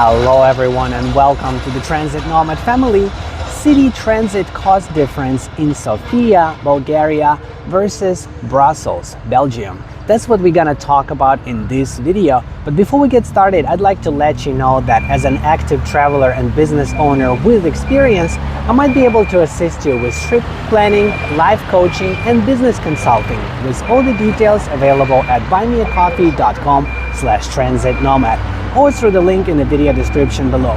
Hello everyone and welcome to the Transit Nomad family. City transit cost difference in Sofia, Bulgaria versus Brussels, Belgium. That's what we're gonna talk about in this video. But before we get started, I'd like to let you know that as an active traveler and business owner with experience, I might be able to assist you with trip planning, life coaching, and business consulting, with all the details available at buymeacoffee.com/transitnomad or through the link in the video description below.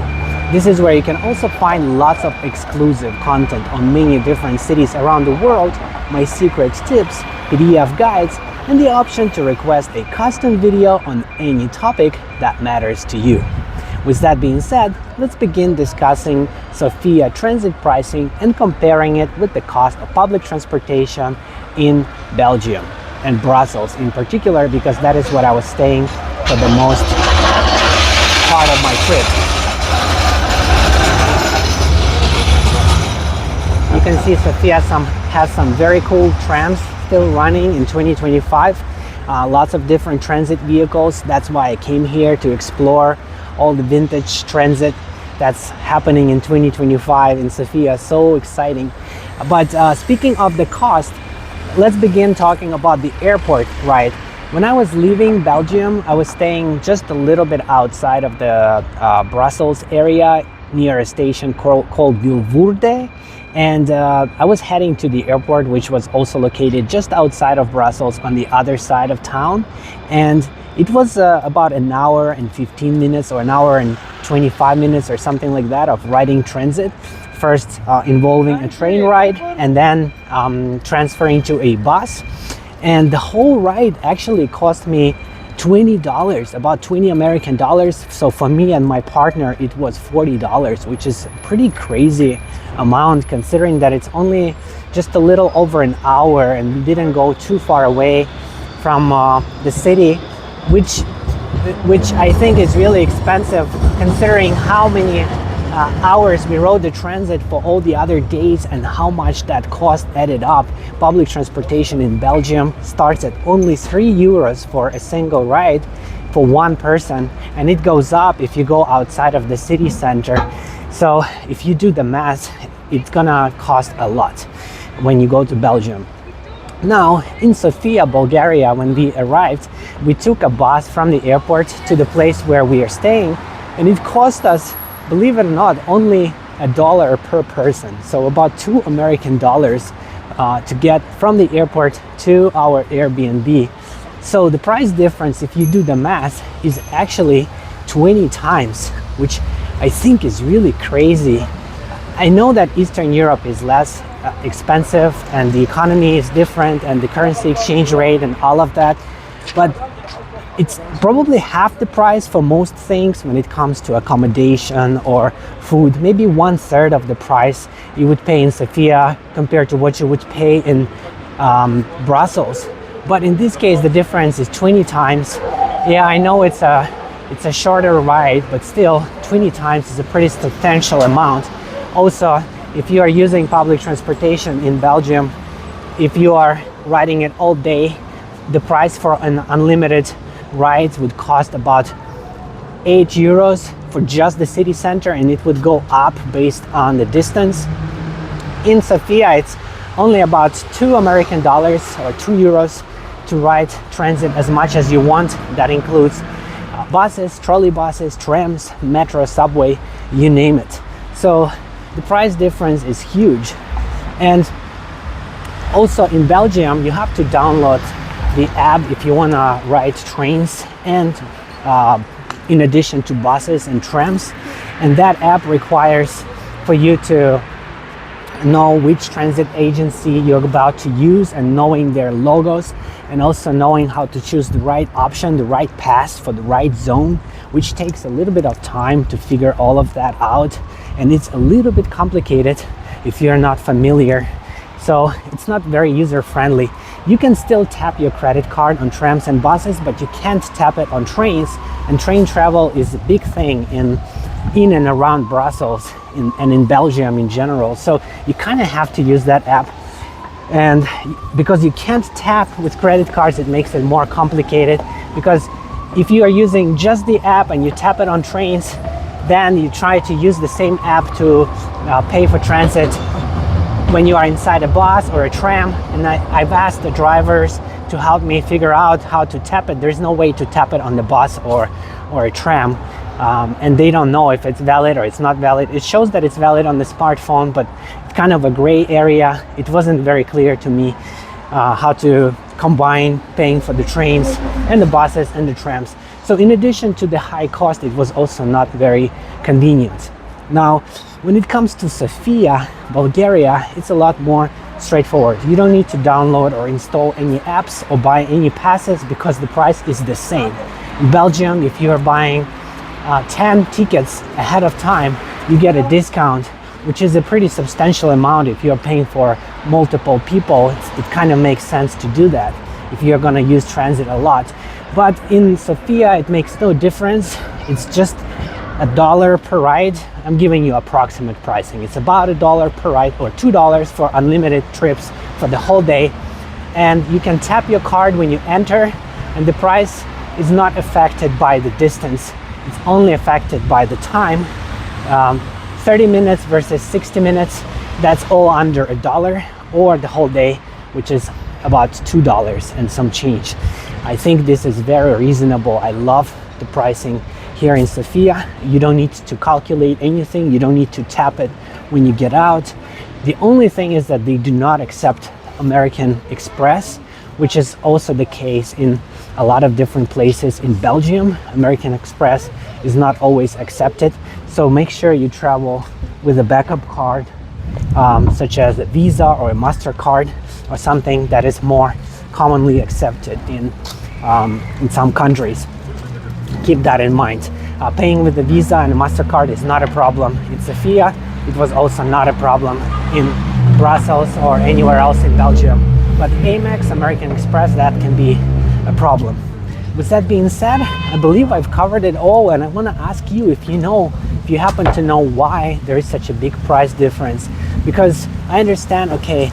This is where you can also find lots of exclusive content on many different cities around the world, my secret tips, PDF guides, and the option to request a custom video on any topic that matters to you. With that being said, let's begin discussing Sofia transit pricing and comparing it with the cost of public transportation in Belgium and Brussels in particular, because that is what I was staying for the most part of my trip. You can see Sofia has some very cool trams still running in 2025. Lots of different transit vehicles. That's why I came here to explore all the vintage transit that's happening in 2025 in Sofia. So exciting. But speaking of the cost, let's begin talking about the airport ride. When I was leaving Belgium, I was staying just a little bit outside of the Brussels area near a station called Vilvoorde. And I was heading to the airport, which was also located just outside of Brussels on the other side of town. And it was about an hour and 15 minutes or an hour and 25 minutes or something like that of riding transit. First involving a train ride and then transferring to a bus. And the whole ride actually cost me $20, about 20 American dollars. So for me and my partner, it was $40, which is a pretty crazy amount considering that it's only just a little over an hour and we didn't go too far away from the city, which I think is really expensive considering how many hours we rode the transit for all the other days and how much that cost added up. Public transportation in Belgium starts at only €3 for a single ride for one person, and it goes up if you go outside of the city center. So if you do the math, it's gonna cost a lot when you go to Belgium. Now in Sofia, Bulgaria, when we arrived, we took a bus from the airport to the place where we are staying, and it cost us, believe it or not, only $1 per person. So about 2 American dollars to get from the airport to our Airbnb. So the price difference, if you do the math, is actually 20 times, which I think is really crazy. I know that Eastern Europe is less expensive and the economy is different and the currency exchange rate and all of that, but it's probably half the price for most things when it comes to accommodation or food. Maybe 1/3 of the price you would pay in Sofia compared to what you would pay in Brussels. But in this case, the difference is 20 times. Yeah, I know it's a shorter ride, but still 20 times is a pretty substantial amount. Also, if you are using public transportation in Belgium, if you are riding it all day, the price for an unlimited ride would cost about €8 for just the city center, and it would go up based on the distance. In Sofia, it's only about 2 American dollars or €2 to ride transit as much as you want. That includes buses, trolley buses, trams, metro, subway, you name it. So the price difference is huge. And also in Belgium, you have to download the app if you want to ride trains and in addition to buses and trams. And that app requires for you to know which transit agency you're about to use and knowing their logos, and also knowing how to choose the right option, the right pass for the right zone, which takes a little bit of time to figure all of that out. And it's a little bit complicated if you're not familiar. So it's not very user-friendly. You can still tap your credit card on trams and buses, but you can't tap it on trains. And train travel is a big thing in and around Brussels and in Belgium in general. So you kind of have to use that app. And because you can't tap with credit cards, it makes it more complicated, because if you are using just the app and you tap it on trains, then you try to use the same app to pay for transit when you are inside a bus or a tram. And I've asked the drivers to help me figure out how to tap it. There's no way to tap it on the bus or a tram, and they don't know if it's valid or it's not valid. It shows that it's valid on the smartphone, but it's kind of a gray area. It wasn't very clear to me how to combine paying for the trains and the buses and the trams. So in addition to the high cost, it was also not very convenient. Now, when it comes to Sofia, Bulgaria, it's a lot more straightforward. You don't need to download or install any apps or buy any passes because the price is the same. In Belgium, if you're buying 10 tickets ahead of time, you get a discount, which is a pretty substantial amount. If you're paying for multiple people, it kind of makes sense to do that if you're going to use transit a lot. But in Sofia, it makes no difference. It's just $1 per ride. I'm giving you approximate pricing. It's about $1 per ride or $2 for unlimited trips for the whole day. And you can tap your card when you enter, and the price is not affected by the distance. It's only affected by the time. 30 minutes versus 60 minutes, that's all under $1, or the whole day, which is about $2 and some change. I think this is very reasonable. I love the pricing here in Sofia. You don't need to calculate anything. You don't need to tap it when you get out. The only thing is that they do not accept American Express, which is also the case in a lot of different places in Belgium. American Express is not always accepted. So make sure you travel with a backup card, such as a Visa or a MasterCard or something that is more commonly accepted in some countries. Keep that in mind. Paying with a Visa and a MasterCard is not a problem in Sofia. It was also not a problem in Brussels or anywhere else in Belgium. But Amex, American Express, that can be a problem. With that being said, I believe I've covered it all, and I want to ask you if you happen to know why there is such a big price difference. Because I understand, okay,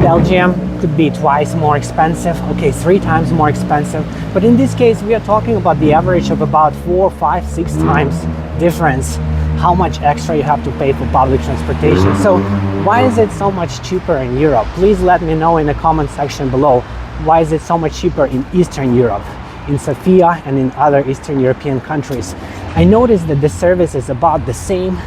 Belgium could be twice more expensive, okay, 3 times more expensive, but in this case we are talking about the average of about 4, 5, 6 times difference how much extra you have to pay for public transportation. So why is it so much cheaper in Europe? Please let me know in the comment section below. Why is it so much cheaper in Eastern Europe, in Sofia and in other Eastern European countries? I noticed that the service is about the same.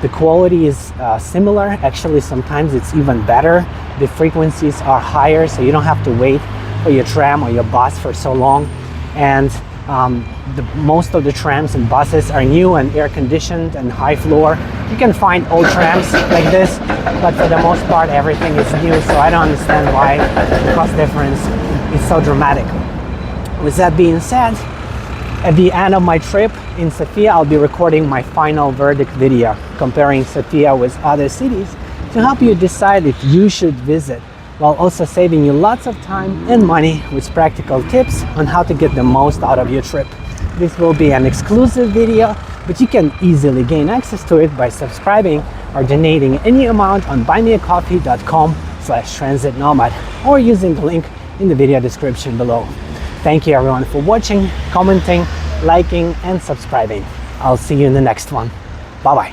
The quality is similar. Actually, sometimes it's even better. The frequencies are higher, so you don't have to wait for your tram or your bus for so long. And most of the trams and buses are new and air conditioned and high floor. You can find old trams like this, but for the most part everything is new, so I don't understand why the cost difference is so dramatic. With that being said, at the end of my trip in Sofia, I'll be recording my final verdict video comparing Sofia with other cities to help you decide if you should visit, while also saving you lots of time and money with practical tips on how to get the most out of your trip. This will be an exclusive video, but you can easily gain access to it by subscribing or donating any amount on buymeacoffee.com/transitnomad or using the link in the video description below. Thank you everyone for watching, commenting, liking and subscribing. I'll see you in the next one. Bye bye.